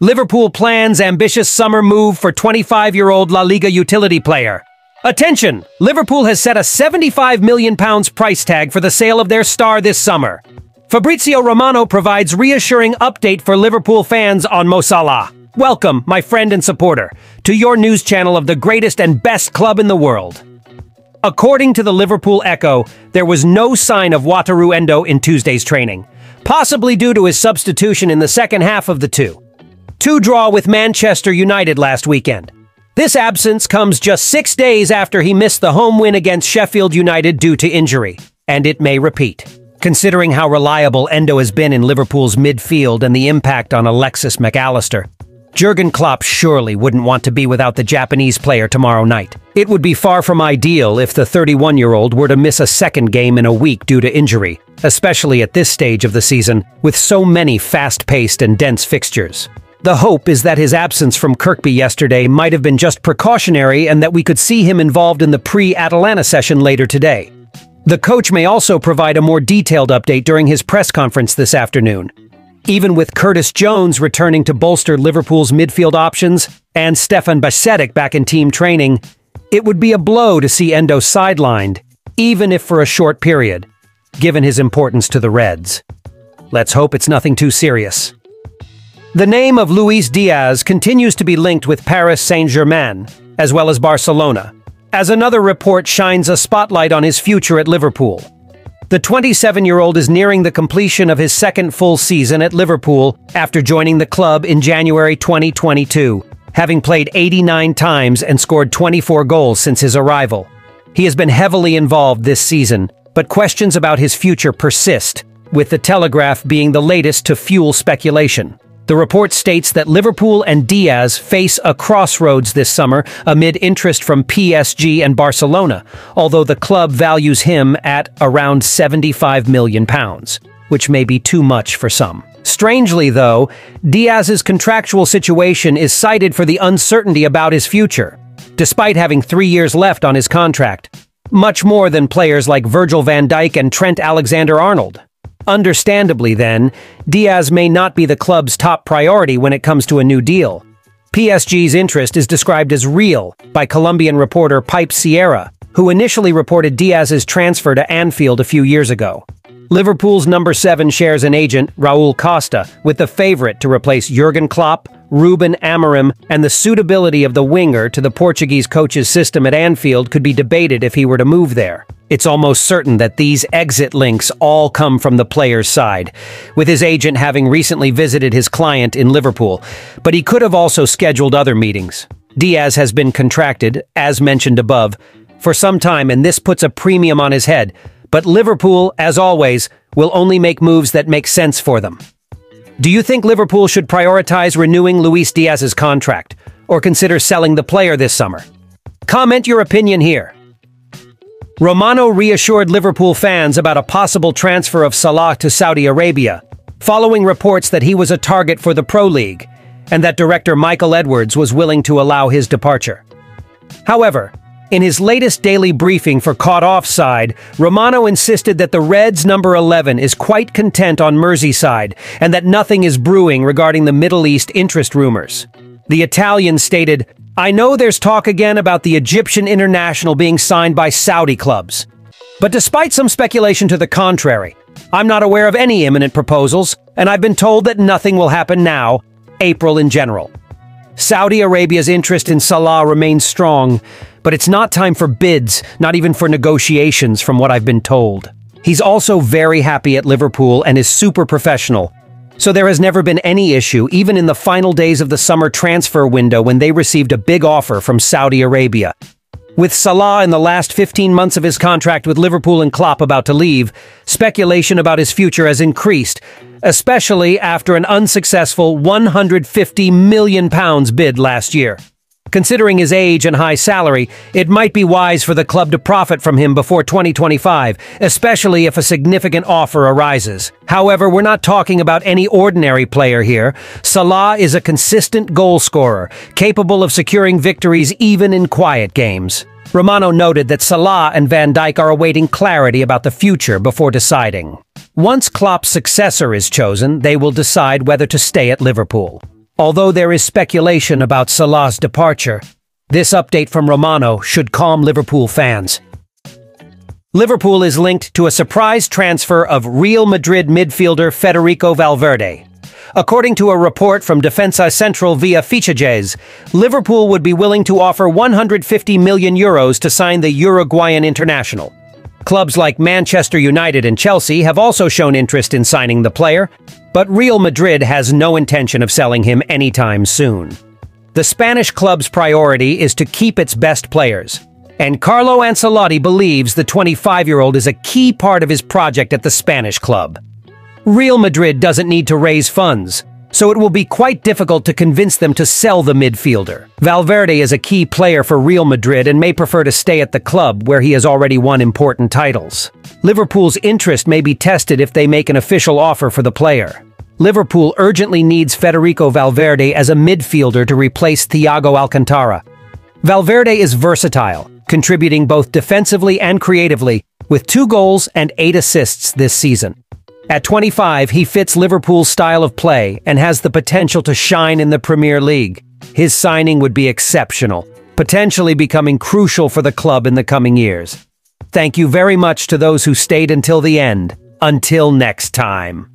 Liverpool plans ambitious summer move for 25-year-old La Liga utility player. Attention! Liverpool has set a £75 million price tag for the sale of their star this summer. Fabrizio Romano provides reassuring update for Liverpool fans on Mo Salah. Welcome, my friend and supporter, to your news channel of the greatest and best club in the world. According to the Liverpool Echo, there was no sign of Endo in Tuesday's training, possibly due to his substitution in the second half of the 2-2 draw with Manchester United last weekend. This absence comes just 6 days after he missed the home win against Sheffield United due to injury, and it may repeat. Considering how reliable Endo has been in Liverpool's midfield and the impact on Alexis McAllister, Jurgen Klopp surely wouldn't want to be without the Japanese player tomorrow night. It would be far from ideal if the 31-year-old were to miss a second game in a week due to injury, especially at this stage of the season, with so many fast-paced and dense fixtures. The hope is that his absence from Kirkby yesterday might have been just precautionary and that we could see him involved in the pre-Atalanta session later today. The coach may also provide a more detailed update during his press conference this afternoon. Even with Curtis Jones returning to bolster Liverpool's midfield options and Stefan Bajcetic back in team training, it would be a blow to see Endo sidelined, even if for a short period, given his importance to the Reds. Let's hope it's nothing too serious. The name of Luis Diaz continues to be linked with Paris Saint-Germain, as well as Barcelona, as another report shines a spotlight on his future at Liverpool. The 27-year-old is nearing the completion of his second full season at Liverpool after joining the club in January 2022, having played 89 times and scored 24 goals since his arrival. He has been heavily involved this season, but questions about his future persist, with the Telegraph being the latest to fuel speculation. The report states that Liverpool and Diaz face a crossroads this summer amid interest from PSG and Barcelona, although the club values him at around £75 million, which may be too much for some. Strangely, though, Diaz's contractual situation is cited for the uncertainty about his future, despite having 3 years left on his contract, much more than players like Virgil van Dijk and Trent Alexander-Arnold. Understandably, then, Diaz may not be the club's top priority when it comes to a new deal. PSG's interest is described as real by Colombian reporter Pipe Sierra, who initially reported Diaz's transfer to Anfield a few years ago. Liverpool's number 7 shares an agent, Raul Costa, with the favorite to replace Jurgen Klopp, Ruben Amorim, and the suitability of the winger to the Portuguese coach's system at Anfield could be debated if he were to move there. It's almost certain that these exit links all come from the player's side, with his agent having recently visited his client in Liverpool, but he could have also scheduled other meetings. Diaz has been contracted, as mentioned above, for some time, and this puts a premium on his head, but Liverpool, as always, will only make moves that make sense for them. Do you think Liverpool should prioritize renewing Luis Diaz's contract, or consider selling the player this summer? Comment your opinion here. Romano reassured Liverpool fans about a possible transfer of Salah to Saudi Arabia, following reports that he was a target for the Pro League, and that director Michael Edwards was willing to allow his departure. However, in his latest daily briefing for Caught Offside, Romano insisted that the Reds' number 11 is quite content on Merseyside and that nothing is brewing regarding the Middle East interest rumors. The Italian stated, "I know there's talk again about the Egyptian international being signed by Saudi clubs. But despite some speculation to the contrary, I'm not aware of any imminent proposals, and I've been told that nothing will happen now, April in general." Saudi Arabia's interest in Salah remains strong, but it's not time for bids, not even for negotiations from what I've been told. He's also very happy at Liverpool and is super professional, so there has never been any issue, even in the final days of the summer transfer window when they received a big offer from Saudi Arabia. With Salah in the last 15 months of his contract with Liverpool and Klopp about to leave, speculation about his future has increased, especially after an unsuccessful £150 million bid last year. Considering his age and high salary, it might be wise for the club to profit from him before 2025, especially if a significant offer arises. However, we're not talking about any ordinary player here. Salah is a consistent goal scorer, capable of securing victories even in quiet games. Romano noted that Salah and Van Dijk are awaiting clarity about the future before deciding. Once Klopp's successor is chosen, they will decide whether to stay at Liverpool. Although there is speculation about Salah's departure, this update from Romano should calm Liverpool fans. Liverpool is linked to a surprise transfer of Real Madrid midfielder Federico Valverde. According to a report from Defensa Central via Fichajes, Liverpool would be willing to offer €150 million to sign the Uruguayan international. Clubs like Manchester United and Chelsea have also shown interest in signing the player, but Real Madrid has no intention of selling him anytime soon. The Spanish club's priority is to keep its best players, and Carlo Ancelotti believes the 25-year-old is a key part of his project at the Spanish club. Real Madrid doesn't need to raise funds, so it will be quite difficult to convince them to sell the midfielder. Valverde is a key player for Real Madrid and may prefer to stay at the club where he has already won important titles. Liverpool's interest may be tested if they make an official offer for the player. Liverpool urgently needs Federico Valverde as a midfielder to replace Thiago Alcantara. Valverde is versatile, contributing both defensively and creatively, with 2 goals and 8 assists this season. At 25, he fits Liverpool's style of play and has the potential to shine in the Premier League. His signing would be exceptional, potentially becoming crucial for the club in the coming years. Thank you very much to those who stayed until the end. Until next time.